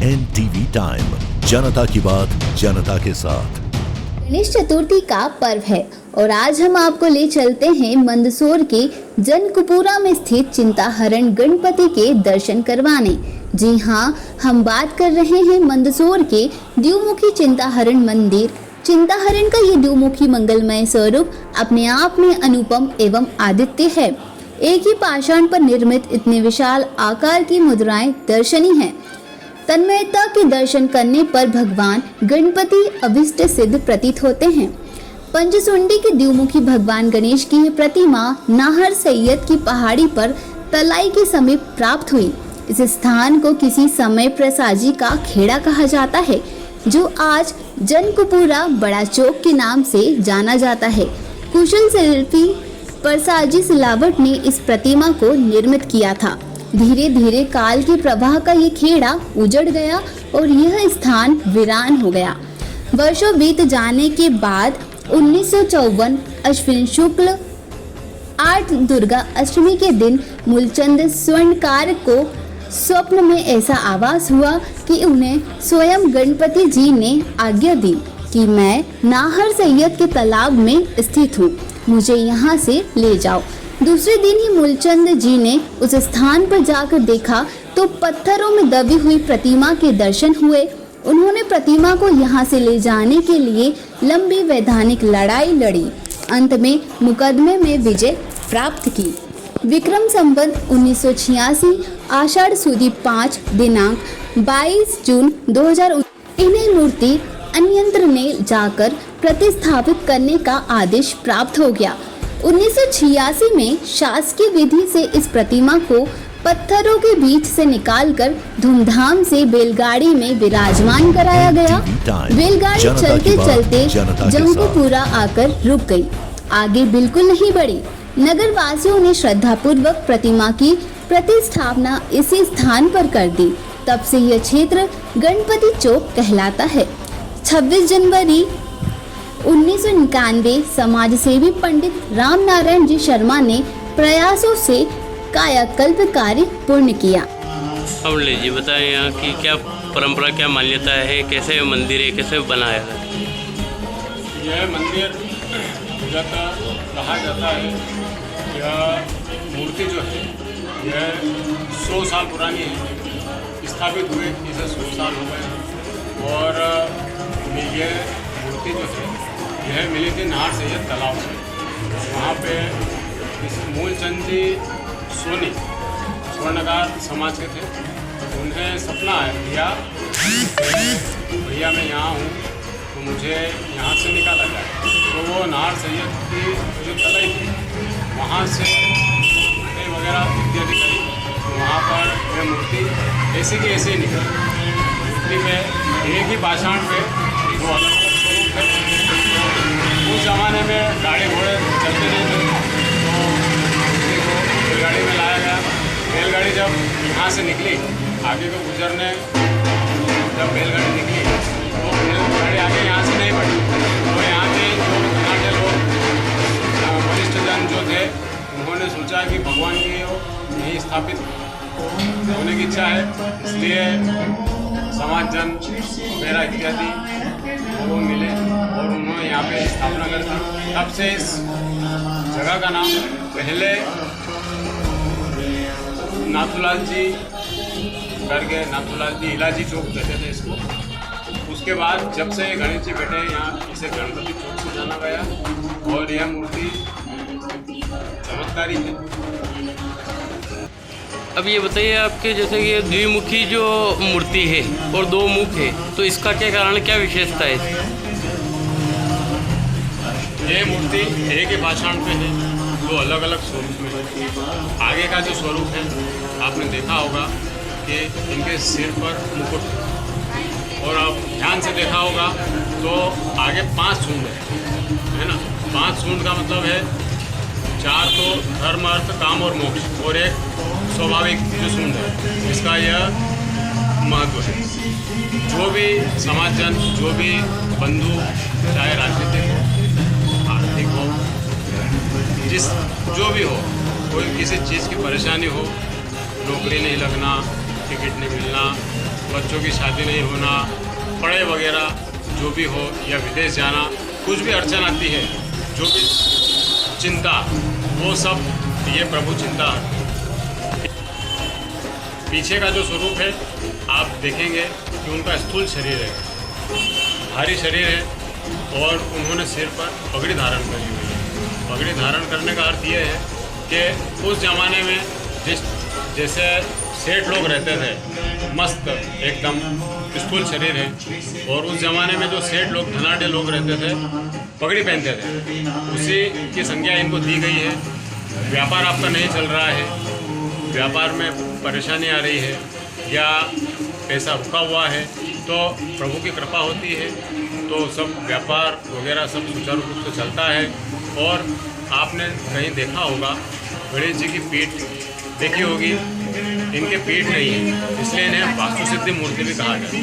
NTV time, जनता की बात जनता के साथ। गणेश चतुर्थी का पर्व है और आज हम आपको ले चलते हैं मंदसौर के जनकपुरा में स्थित चिंताहरण गणपति के दर्शन करवाने। जी हाँ, हम बात कर रहे हैं मंदसौर के द्विमुखी चिंताहरण मंदिर। चिंताहरण का ये द्विमुखी मंगलमय स्वरूप अपने आप में अनुपम एवं आदित्य है। एक ही पाषाण पर निर्मित इतने विशाल आकार की मुद्राएं दर्शनीय हैं। तन्मयता के दर्शन करने पर भगवान गणपति अभिष्ट सिद्ध प्रतीत होते हैं। पंचसुंडी के द्विमुखी भगवान गणेश की यह प्रतिमा नाहर सैयद की पहाड़ी पर तलाई के समीप प्राप्त हुई। इस स्थान को किसी समय प्रसाजी का खेड़ा कहा जाता है, जो आज जनकपुरा बड़ा चौक के नाम से जाना जाता है। कुशल शिल्पी प्रसाजी सिलावट ने इस प्रतिमा को निर्मित किया था। धीरे धीरे काल के प्रवाह का ये खेड़ा उजड़ गया और यह स्थान वीरान हो गया। वर्षों बीत जाने के बाद 1954 अश्विन शुक्ल 8 दुर्गा अष्टमी के दिन मूलचंद स्वर्णकार को स्वप्न में ऐसा आभास हुआ कि उन्हें स्वयं गणपति जी ने आज्ञा दी कि मैं नाहर सैयद के तालाब में स्थित हूँ, मुझे यहाँ से ले जाओ। दूसरे दिन ही मूलचंद जी ने उस स्थान पर जाकर देखा तो पत्थरों में दबी हुई प्रतिमा के दर्शन हुए। उन्होंने प्रतिमा को यहाँ से ले जाने के लिए लंबी वैधानिक लड़ाई लड़ी। अंत में मुकदमे में विजय प्राप्त की। विक्रम संवत 1986 आषाढ़ सुदी 5 दिनांक 22 जून 2019 इन्हें मूर्ति अन्यंत्र ने जाकर प्रतिस्थापित करने का आदेश प्राप्त हो गया। 1986 में शासकीय विधि से इस प्रतिमा को पत्थरों के बीच से निकालकर धूमधाम से बैलगाड़ी में विराजमान कराया गया। बैलगाड़ी चलते चलते जंगपुरा आकर रुक गई, आगे बिल्कुल नहीं बढ़ी। नगर वासियों ने श्रद्धापूर्वक प्रतिमा की प्रतिष्ठापना इसी स्थान पर कर दी। तब से यह क्षेत्र गणपति चौक कहलाता है। 26 जनवरी 1991 समाज सेवी पंडित राम नारायण जी शर्मा ने प्रयासों से कायाकल्प कार्य पूर्ण किया। अब लीजिए बताएं यहाँ की क्या परंपरा, क्या मान्यता है, कैसे मंदिर है, कैसे बनाया है? यह मंदिर कहा जाता है। यह मूर्ति जो है यह 100 साल पुरानी है। स्थापित हुए इसे 100 साल हो गए और ये मूर्ति जो है यह मिली थी नाहर सैयद तालाब से। वहाँ पे इस मूलचंद जी सोनी स्वर्णकार समाज के थे। उन्हें सपना दिया भैया मैं यहाँ हूँ तो मुझे यहाँ से निकाला जाए। तो वो नाहर सैयद की जो तलाई थी वहाँ से वगैरह इत्यादि करी, तो वहाँ पर यह मूर्ति ऐसी की ऐसे ही निकली। मूर्ति में एक ही पाषाण पे वो अलग अलग स्वरूप है। उस ज़माने में गाड़ी घोड़े चलते नहीं थे, तो बैलगाड़ी में लाया गया। बैलगाड़ी जब यहाँ से निकली आगे को गुजरने, जब बैलगाड़ी निकली तो बैलगाड़ी आगे यहाँ से नहीं बढ़ी। तो यहाँ के जो नाटे लोग वरिष्ठ जन जो थे उन्होंने सोचा कि भगवान की यहीं स्थापित होने की इच्छा है, इसलिए समाज जन वगैरह इत्यादि लोग मिले और उन्होंने यहाँ पे स्थापना कर दी। तब से इस जगह का नाम पहले नाथूलाल जी करके नाथूलाल जी इलाजी चौक कहते थे इसको। उसके बाद जब से गणेश जी बैठे यहाँ इसे गणपति चौक से जाना गया और यह मूर्ति चमत्कारी है। अब ये बताइए आपके जैसे ये द्विमुखी जो मूर्ति है और 2 मुख है, तो इसका क्या कारण, क्या विशेषता है? ये मूर्ति एक ही पाषाण पे है, 2 अलग अलग स्वरूप में है। आगे का जो स्वरूप है आपने देखा होगा कि इनके सिर पर मुकुट है और आप ध्यान से देखा होगा तो आगे 5 सूंड है ना। 5 सूंड का मतलब है 4 तो धर्म, अर्थ, काम और मोक्ष और एक स्वाभाविक जो सूंड है, इसका यह महत्व है। जो भी समाजजन, जो भी बंधु, चाहे राजनीतिक हो, आर्थिक हो, जिस जो भी हो, कोई किसी चीज़ की परेशानी हो, नौकरी नहीं लगना टिकट नहीं मिलना, बच्चों की शादी नहीं होना, पढ़ाई वगैरह जो भी हो या विदेश जाना, कुछ भी अड़चन आती है, जो भी चिंता, वो सब ये प्रभु चिंता है। पीछे का जो स्वरूप है आप देखेंगे कि उनका स्थूल शरीर है, भारी शरीर है और उन्होंने सिर पर पगड़ी धारण करी हुई है। पगड़ी धारण करने का अर्थ ये है कि उस ज़माने में जैसे सेठ लोग रहते थे, मस्त एकदम स्थूल शरीर है, और उस ज़माने में जो सेठ लोग धनाढ़ लोग रहते थे पगड़ी पहनते थे, उसी की संज्ञा इनको दी गई है। व्यापार आपका नहीं चल रहा है, व्यापार में परेशानी आ रही है या पैसा रुका हुआ है, तो प्रभु की कृपा होती है तो सब व्यापार वगैरह सब सुचारू रूप से चलता है। और आपने कहीं देखा होगा गणेश जी की पीठ देखी होगी, इनके पीठ नहीं है, इसलिए इन्हें वास्तु सिद्धि मूर्ति भी कहा जाता है।